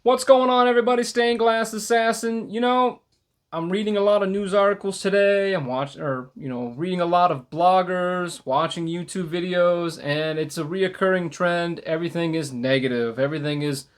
What's going on, everybody? Stained Glass Assassin. I'm reading a lot of news articles today. I'm watching, reading a lot of bloggers, watching YouTube videos, and it's a reoccurring trend. Everything is negative. Everything is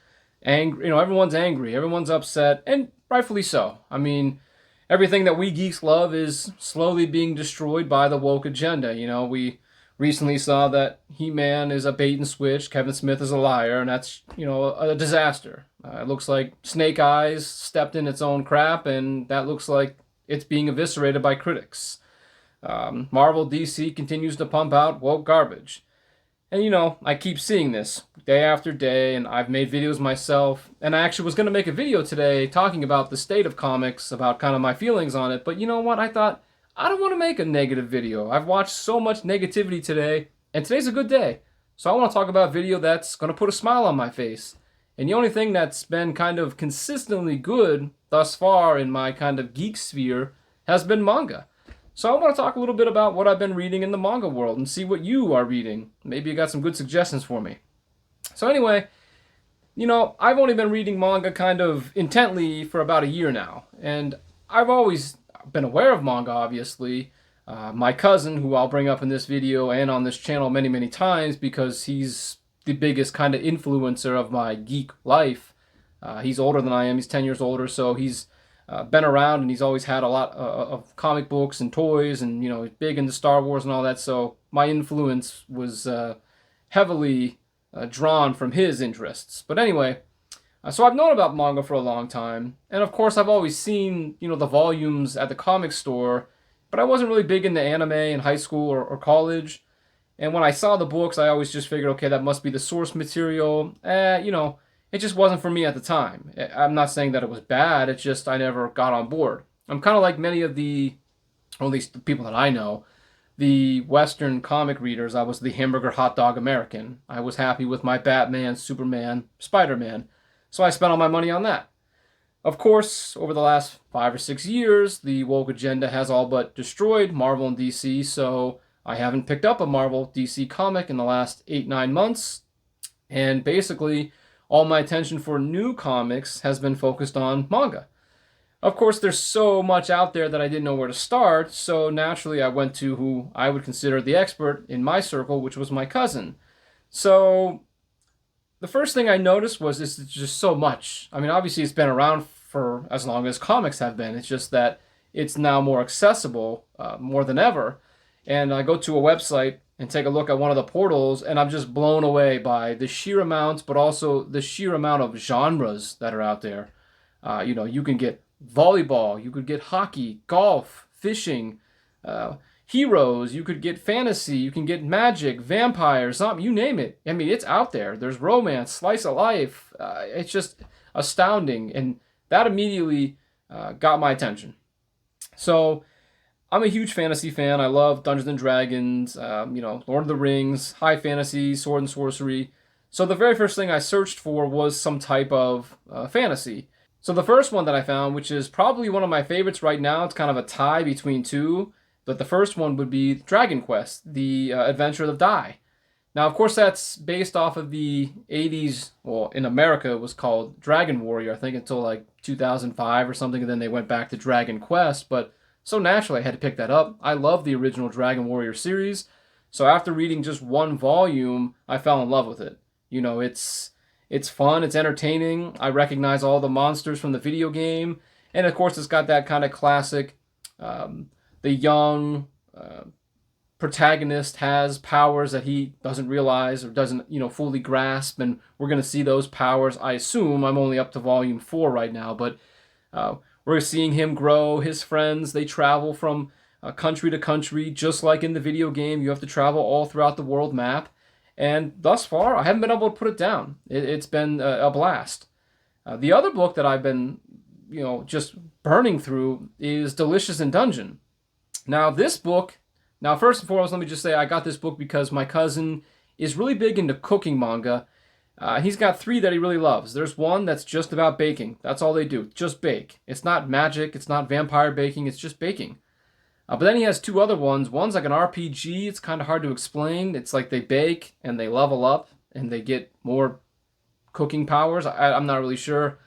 angry. Everyone's angry. Everyone's upset, and rightfully so. I mean, everything that we geeks love is slowly being destroyed by the woke agenda. We recently saw that He-Man is a bait and switch, Kevin Smith is a liar, and that's, a disaster. It looks like Snake Eyes stepped in its own crap, and that looks like it's being eviscerated by critics. Marvel DC continues to pump out woke garbage. And I keep seeing this day after day, and I've made videos myself. And I actually was going to make a video today talking about the state of comics, about kind of my feelings on it. But you know what? I thought, I don't want to make a negative video. I've watched so much negativity today, and today's a good day. So I want to talk about a video that's going to put a smile on my face. And the only thing that's been kind of consistently good thus far in my kind of geek sphere has been manga. So I want to talk a little bit about what I've been reading in the manga world and see what you are reading. Maybe you got some good suggestions for me. So anyway, I've only been reading manga kind of intently for about a year now, and I've always been aware of manga, obviously. My cousin, who I'll bring up in this video and on this channel many, many times because he's the biggest kind of influencer of my geek life. He's older than I am. He's 10 years older, so he's been around, and he's always had a lot of comic books and toys, and he's big into Star Wars and all that. So my influence was heavily drawn from his interests. But anyway, so I've known about manga for a long time, and of course I've always seen the volumes at the comic store, but I wasn't really big into anime in high school or college. And when I saw the books, I always just figured, okay, that must be the source material. It just wasn't for me at the time. I'm not saying that it was bad. It's just I never got on board. I'm kind of like many of the, or at least the people that I know, the Western comic readers. I was the hamburger hot dog American. I was happy with my Batman, Superman, Spider-Man. So I spent all my money on that. Of course, over the last 5 or 6 years, the woke agenda has all but destroyed Marvel and DC, so I haven't picked up a Marvel DC comic in the last 8, 9 months. And basically, all my attention for new comics has been focused on manga. Of course, there's so much out there that I didn't know where to start, so naturally I went to who I would consider the expert in my circle, which was my cousin. So the first thing I noticed was it's just so much. I mean, obviously it's been around for as long as comics have been. It's just that it's now more accessible, more than ever. And I go to a website and take a look at one of the portals, and I'm just blown away by the sheer amounts, but also the sheer amount of genres that are out there. You can get volleyball, you could get hockey, golf, fishing, heroes, you could get fantasy, you can get magic, vampires, you name it. I mean, it's out there. There's romance, slice of life. It's just astounding, and that immediately got my attention. So I'm a huge fantasy fan. I love Dungeons and Dragons, Lord of the Rings, high fantasy, sword and sorcery. So the very first thing I searched for was some type of fantasy. So the first one that I found, which is probably one of my favorites right now, it's kind of a tie between two, but the first one would be Dragon Quest, the Adventure of Dai. Now, of course, that's based off of the 80s, well, in America it was called Dragon Warrior, I think until like 2005 or something, and then they went back to Dragon Quest, but so naturally I had to pick that up. I love the original Dragon Warrior series, so after reading just one volume, I fell in love with it. It's fun, it's entertaining. I recognize all the monsters from the video game, and of course it's got that kind of classic, the young protagonist has powers that he doesn't realize or doesn't, fully grasp, and we're going to see those powers. I assume I'm only up to volume 4 right now, but we're seeing him grow. His friends, they travel from country to country, just like in the video game. You have to travel all throughout the world map. And thus far, I haven't been able to put it down. It's been a blast. The other book that I've been, just burning through is Delicious in Dungeon. Now, this book, first and foremost, let me just say I got this book because my cousin is really big into cooking manga. He's got 3 that he really loves. There's one that's just about baking. That's all they do, just bake. It's not magic, it's not vampire baking, it's just baking. But then he has 2 other ones. One's like an RPG. It's kind of hard to explain. It's like they bake and they level up and they get more cooking powers. I'm not really sure.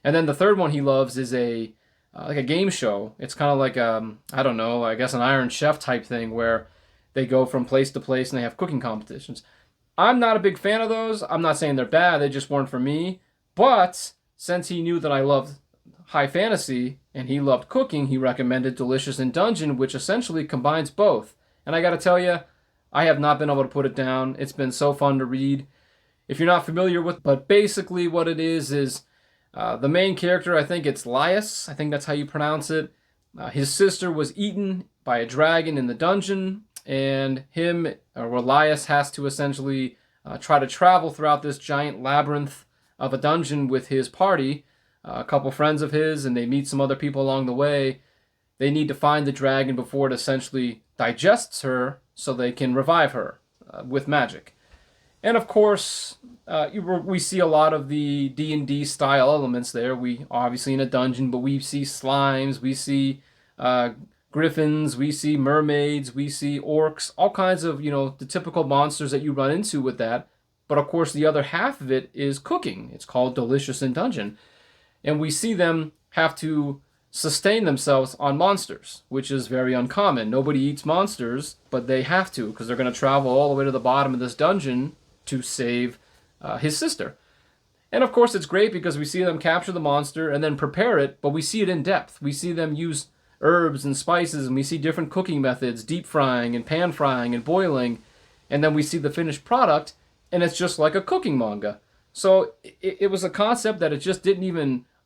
And then the third one he loves is a like a game show. It's kind of like I don't know, I guess an Iron Chef type thing where they go from place to place and they have cooking competitions. I'm not a big fan of those. I'm not saying they're bad. They just weren't for me. But since he knew that I loved high fantasy and he loved cooking, he recommended Delicious in Dungeon, which essentially combines both. And I got to tell you, I have not been able to put it down. It's been so fun to read. If you're not familiar with, but basically what it is the main character, I think it's Lias. I think that's how you pronounce it. His sister was eaten by a dragon in the dungeon, and him, or Lias, has to essentially try to travel throughout this giant labyrinth of a dungeon with his party, a couple friends of his, and they meet some other people along the way. They need to find the dragon before it essentially digests her so they can revive her with magic. And of course, we see a lot of the D&D style elements there. We obviously in a dungeon, but we see slimes, we see griffins, we see mermaids, we see orcs, all kinds of, the typical monsters that you run into with that. But of course, the other half of it is cooking. It's called Delicious in Dungeon. And we see them have to sustain themselves on monsters, which is very uncommon. Nobody eats monsters, but they have to because they're going to travel all the way to the bottom of this dungeon to save his sister. And of course, it's great because we see them capture the monster and then prepare it, but we see it in depth. We see them use herbs and spices, and we see different cooking methods, deep frying and pan frying and boiling, and then we see the finished product, and it's just like a cooking manga. So it was a concept that it just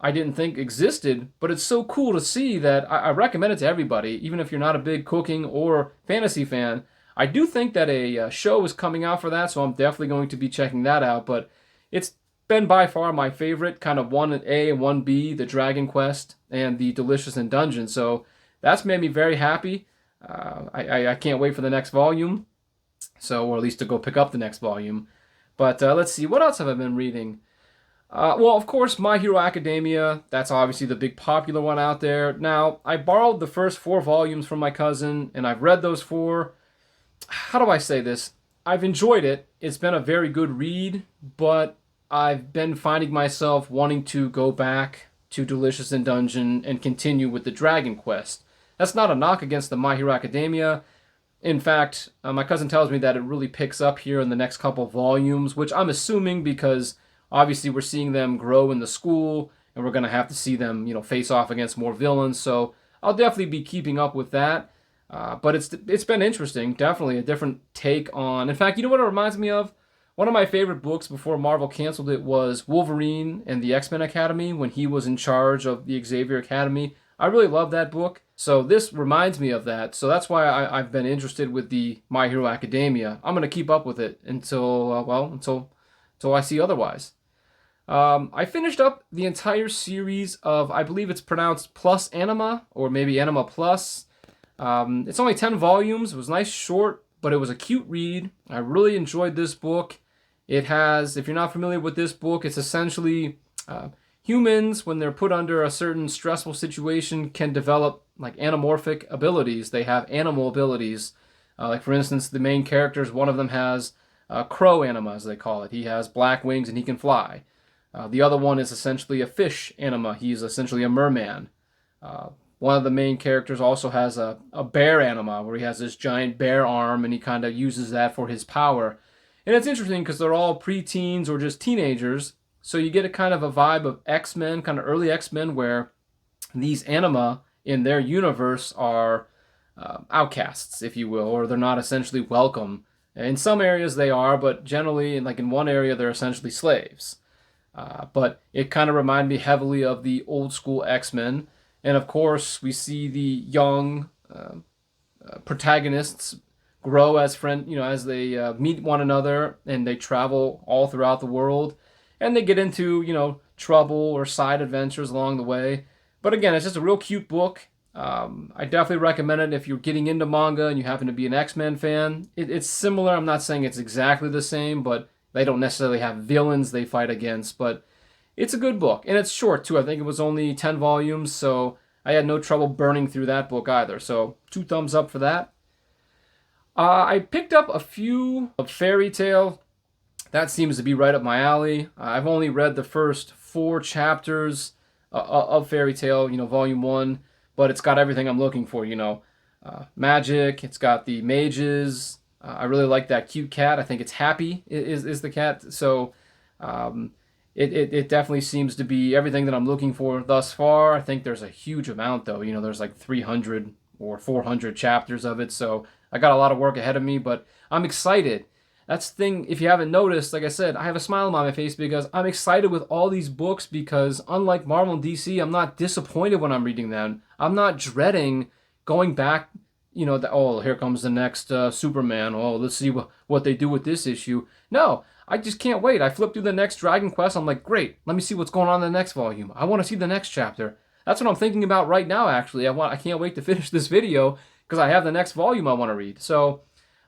I didn't think existed, but it's so cool to see that I recommend it to everybody, even if you're not a big cooking or fantasy fan. I do think that a show is coming out for that, so I'm definitely going to be checking that out, but it's been by far my favorite, kind of 1A and 1B, the Dragon Quest and the Delicious in Dungeon, so that's made me very happy. I can't wait for the next volume, or at least to go pick up the next volume. But let's see, what else have I been reading? Well, of course, My Hero Academia. That's obviously the big popular one out there. Now, I borrowed the first 4 volumes from my cousin, and I've read those 4. How do I say this? I've enjoyed it. It's been a very good read, but I've been finding myself wanting to go back to Delicious in Dungeon and continue with the Dragon Quest. That's not a knock against the My Hero Academia. In fact, my cousin tells me that it really picks up here in the next couple volumes, which I'm assuming because obviously we're seeing them grow in the school, and we're going to have to see them, face off against more villains. So I'll definitely be keeping up with that. But it's been interesting, definitely a different take on. In fact, you know what it reminds me of? One of my favorite books before Marvel canceled it was Wolverine and the X-Men Academy when he was in charge of the Xavier Academy. I really love that book, so this reminds me of that. So that's why I've been interested with the My Hero Academia. I'm gonna keep up with it until I see otherwise. I finished up the entire series of, I believe it's pronounced Plus Anima, or maybe Anima Plus. It's only 10 volumes. It was nice, short, but it was a cute read. I really enjoyed this book. It has, if you're not familiar with this book, it's essentially humans, when they're put under a certain stressful situation, can develop like anamorphic abilities. They have animal abilities. Like for instance, the main characters, one of them has crow anima, as they call it. He has black wings and he can fly. The other one is essentially a fish anima. He's essentially a merman. One of the main characters also has a bear anima, where he has this giant bear arm and he kind of uses that for his power. And it's interesting because they're all preteens or just teenagers, so you get a kind of a vibe of X-Men, kind of early X-Men, where these anima in their universe are outcasts, if you will, or they're not essentially welcome. In some areas they are, but generally, like in one area, they're essentially slaves. But it kind of reminded me heavily of the old school X-Men. And of course, we see the young protagonists grow as as they meet one another and they travel all throughout the world, and they get into trouble or side adventures along the way. But again, it's just a real cute book. I definitely recommend it if you're getting into manga and you happen to be an X-Men fan. It's similar. I'm not saying it's exactly the same, but they don't necessarily have villains they fight against. But it's a good book, and it's short too. I think it was only 10 volumes, so I had no trouble burning through that book either. So 2 thumbs up for that. I picked up a few of Fairy Tail. that seems to be right up my alley. I've only read the first 4 chapters of Fairy Tail, Volume 1, but it's got everything I'm looking for, magic, it's got the mages. I really like that cute cat. I think it's Happy is the cat. So um, it definitely seems to be everything that I'm looking for thus far. I think there's a huge amount, though. There's like 300 or 400 chapters of it, so I got a lot of work ahead of me, but I'm excited. That's the thing, if you haven't noticed, like I said, I have a smile on my face because I'm excited with all these books because unlike Marvel and DC, I'm not disappointed when I'm reading them. I'm not dreading going back, oh, here comes the next Superman. Oh, let's see what they do with this issue. No, I just can't wait. I flip through the next Dragon Quest. I'm like, great, let me see what's going on in the next volume. I want to see the next chapter. That's what I'm thinking about right now, actually. I can't wait to finish this video because I have the next volume I want to read. So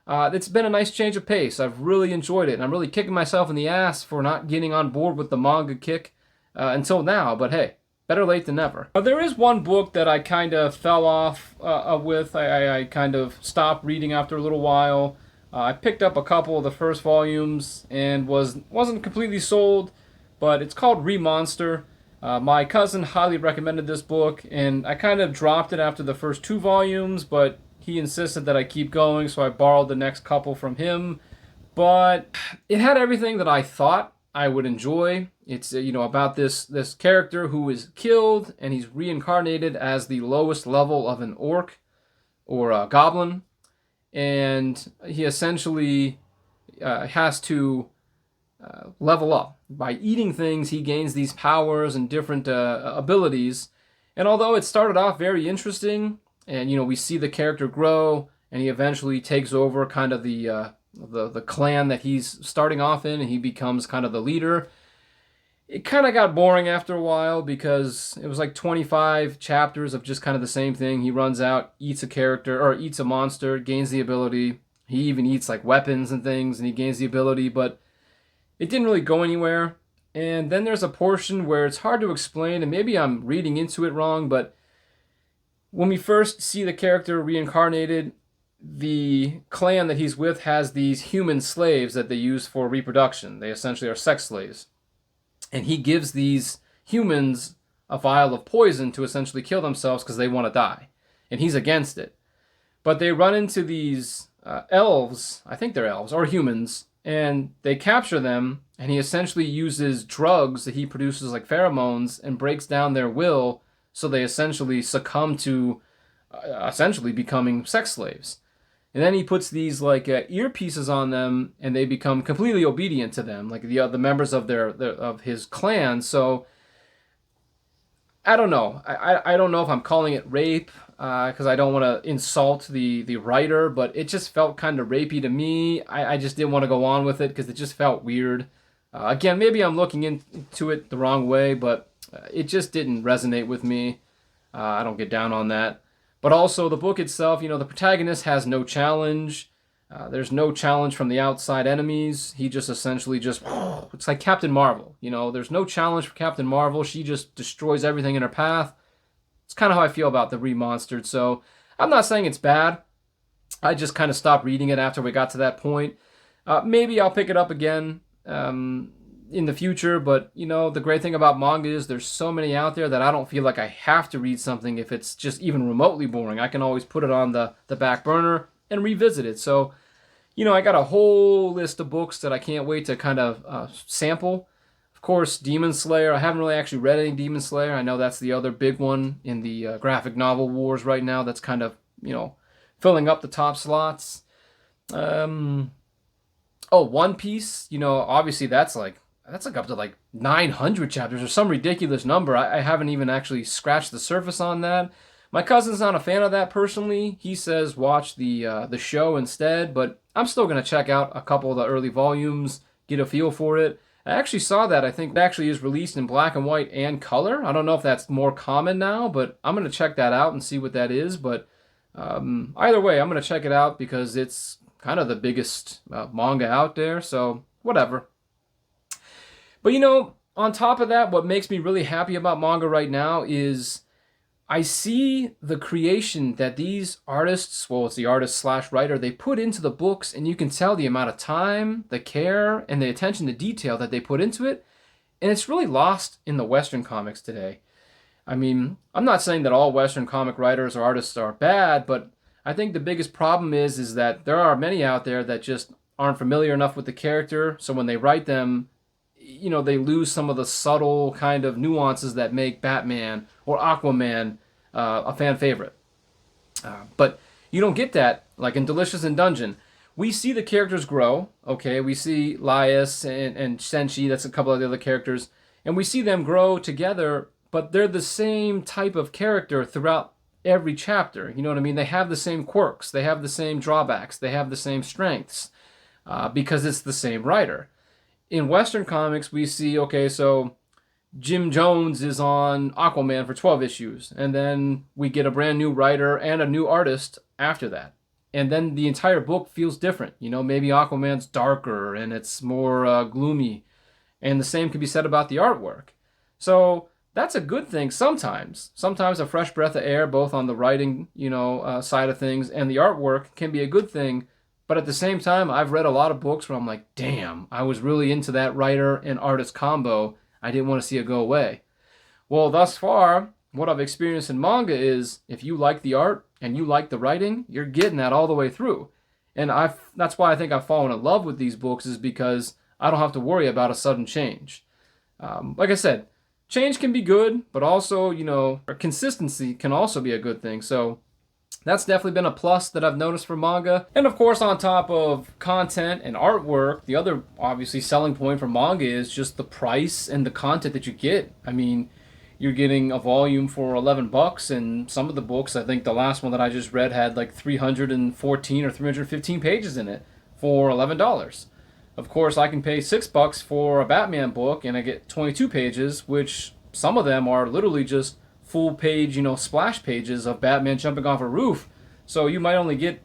it's been a nice change of pace. I've really enjoyed it, and I'm really kicking myself in the ass for not getting on board with the manga kick until now. But hey, better late than never. There is one book that I kind of fell off with. I kind of stopped reading after a little while. I picked up a couple of the first volumes and wasn't completely sold, but it's called Remonster. My cousin highly recommended this book, and I kind of dropped it after the first 2 volumes, but he insisted that I keep going, so I borrowed the next couple from him. But it had everything that I thought I would enjoy. It's about this character who is killed, and he's reincarnated as the lowest level of an orc or a goblin, and he essentially has to level up. By eating things, he gains these powers and different abilities. And although it started off very interesting, and we see the character grow, and he eventually takes over kind of the clan that he's starting off in, and he becomes kind of the leader. It kind of got boring after a while because it was like 25 chapters of just kind of the same thing. He runs out, eats a character, or eats a monster, gains the ability. He even eats like weapons and things, and he gains the ability, but it didn't really go anywhere. And then there's a portion where it's hard to explain, and maybe I'm reading into it wrong, but when we first see the character reincarnated, the clan that he's with has these human slaves that they use for reproduction. They essentially are sex slaves. And he gives these humans a vial of poison to essentially kill themselves because they want to die. And he's against it. But they run into these elves, I think they're elves, or humans, and they capture them, and he essentially uses drugs that he produces like pheromones and breaks down their will, so they essentially succumb to essentially becoming sex slaves. And then he puts these like earpieces on them, and they become completely obedient to them, like the members of of his clan. So I don't know. I don't know if I'm calling it rape because I don't want to insult the writer, but it just felt kind of rapey to me. I just didn't want to go on with it because it just felt weird. Again, maybe I'm looking into it the wrong way, but it just didn't resonate with me. I don't get down on that. But also, the book itself, the protagonist has no challenge. There's no challenge from the outside enemies. He just essentially it's like Captain Marvel. There's no challenge for Captain Marvel. She just destroys everything in her path. It's kind of how I feel about the Remonstered. So I'm not saying it's bad. I just kind of stopped reading it after we got to that point. Maybe I'll pick it up again in the future, but the great thing about manga is there's so many out there that I don't feel like I have to read something if it's just even remotely boring. I can always put it on the back burner and revisit it. So I got a whole list of books that I can't wait to kind of sample. Of course, Demon Slayer. I haven't really actually read any Demon Slayer. I know that's the other big one in the graphic novel wars right now that's kind of filling up the top slots. One Piece, obviously that's up to like 900 chapters or some ridiculous number. I haven't even actually scratched the surface on that. My cousin's not a fan of that personally. He says watch the show instead, but I'm still going to check out a couple of the early volumes, get a feel for it. I actually saw that. I think it actually is released in black and white and color. I don't know if that's more common now, but I'm going to check that out and see what that is. But either way, I'm going to check it out because it's kind of the biggest manga out there, so whatever. But on top of that, what makes me really happy about manga right now is I see the creation that these artists, well, it's the artist slash writer, they put into the books, and you can tell the amount of time, the care, and the attention to detail that they put into it. And it's really lost in the Western comics today. I mean, I'm not saying that all Western comic writers or artists are bad, but I think the biggest problem is that there are many out there that just aren't familiar enough with the character. So when they write them, they lose some of the subtle kind of nuances that make Batman or Aquaman a fan favorite. But you don't get that like in Delicious in Dungeon. We see the characters grow. Okay, we see Laius and Senshi. That's a couple of the other characters, and we see them grow together. But they're the same type of character throughout every chapter. You know what I mean? They have the same quirks. They have the same drawbacks. They have the same strengths because it's the same writer. In Western comics, we see, okay, so Jim Jones is on Aquaman for 12 issues, and then we get a brand new writer and a new artist after that. And then the entire book feels different. Maybe Aquaman's darker and it's more gloomy. And the same can be said about the artwork. So that's a good thing sometimes. Sometimes a fresh breath of air, both on the writing, side of things, and the artwork can be a good thing. But at the same time, I've read a lot of books where I'm like, damn, I was really into that writer and artist combo. I didn't want to see it go away. Well, thus far, what I've experienced in manga is if you like the art and you like the writing, you're getting that all the way through. And that's why I think I've fallen in love with these books, is because I don't have to worry about a sudden change. Like I said, change can be good, but also, consistency can also be a good thing. So that's definitely been a plus that I've noticed for manga. And of course, on top of content and artwork, the other obviously selling point for manga is just the price and the content that you get. I mean, you're getting a volume for $11, and some of the books, I think the last one that I just read had like 314 or 315 pages in it for $11. Of course, I can pay $6 for a Batman book and I get 22 pages, which some of them are literally just full page, splash pages of Batman jumping off a roof. So you might only get,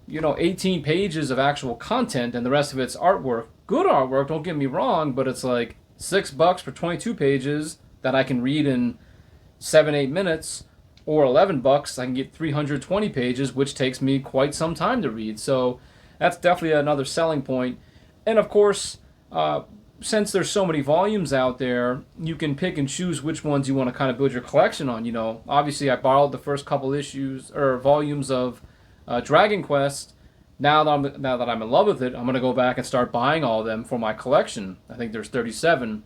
18 pages of actual content and the rest of it's artwork. Good artwork, don't get me wrong, but it's like $6 for 22 pages that I can read in 7-8 minutes, or $11 I can get 320 pages, which takes me quite some time to read. So that's definitely another selling point. And of course, since there's so many volumes out there, you can pick and choose which ones you want to kind of build your collection on. Obviously I borrowed the first couple issues or volumes of Dragon Quest. Now that I'm in love with it, I'm going to go back and start buying all of them for my collection. I think there's 37.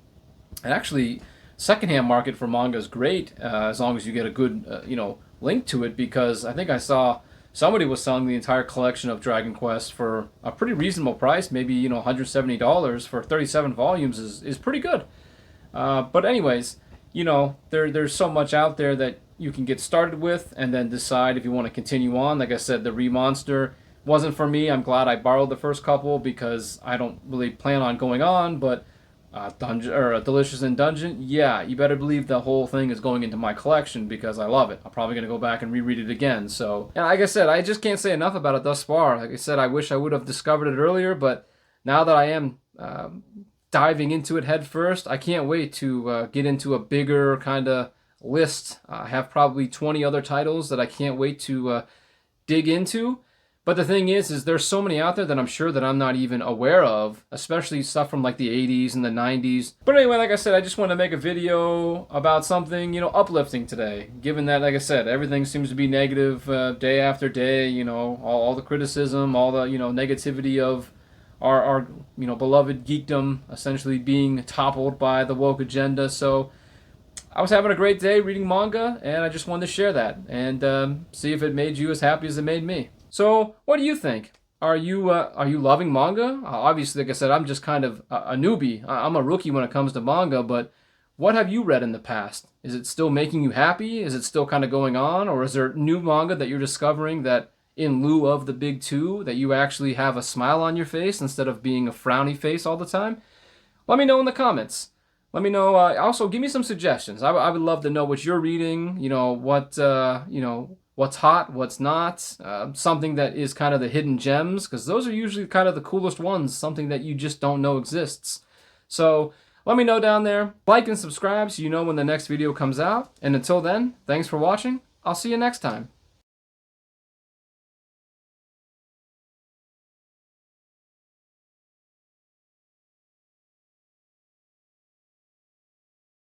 And actually, secondhand market for manga is great as long as you get a good link to it, because I think I saw somebody was selling the entire collection of Dragon Quest for a pretty reasonable price. Maybe $170 for 37 volumes is pretty good. But anyways, there's so much out there that you can get started with and then decide if you want to continue on. Like I said, the Remonster wasn't for me. I'm glad I borrowed the first couple because I don't really plan on going on, but Dungeon or Delicious in Dungeon, yeah, you better believe the whole thing is going into my collection because I love it. I'm probably gonna go back and reread it again. So, and like I said, I just can't say enough about it thus far. Like I said, I wish I would have discovered it earlier, but now that I am diving into it head first, I can't wait to get into a bigger kind of list. I have probably 20 other titles that I can't wait to dig into. But the thing is there's so many out there that I'm sure that I'm not even aware of, especially stuff from like the 80s and the 90s. But anyway, like I said, I just want to make a video about something, uplifting today. Given that, like I said, everything seems to be negative day after day, all the criticism, all the, negativity of our beloved geekdom essentially being toppled by the woke agenda. So I was having a great day reading manga, and I just wanted to share that and see if it made you as happy as it made me. So, what do you think? Are you loving manga? Obviously, like I said, I'm just kind of a newbie. I'm a rookie when it comes to manga, but what have you read in the past? Is it still making you happy? Is it still kind of going on? Or is there new manga that you're discovering that in lieu of the big two, that you actually have a smile on your face instead of being a frowny face all the time? Let me know in the comments. Let me know. Also, give me some suggestions. I would love to know what you're reading. What's hot, what's not, something that is kind of the hidden gems, because those are usually kind of the coolest ones, something that you just don't know exists. So Let me know down there. Like and subscribe so you know when the next video comes out. And until then, thanks for watching. I'll see you next time.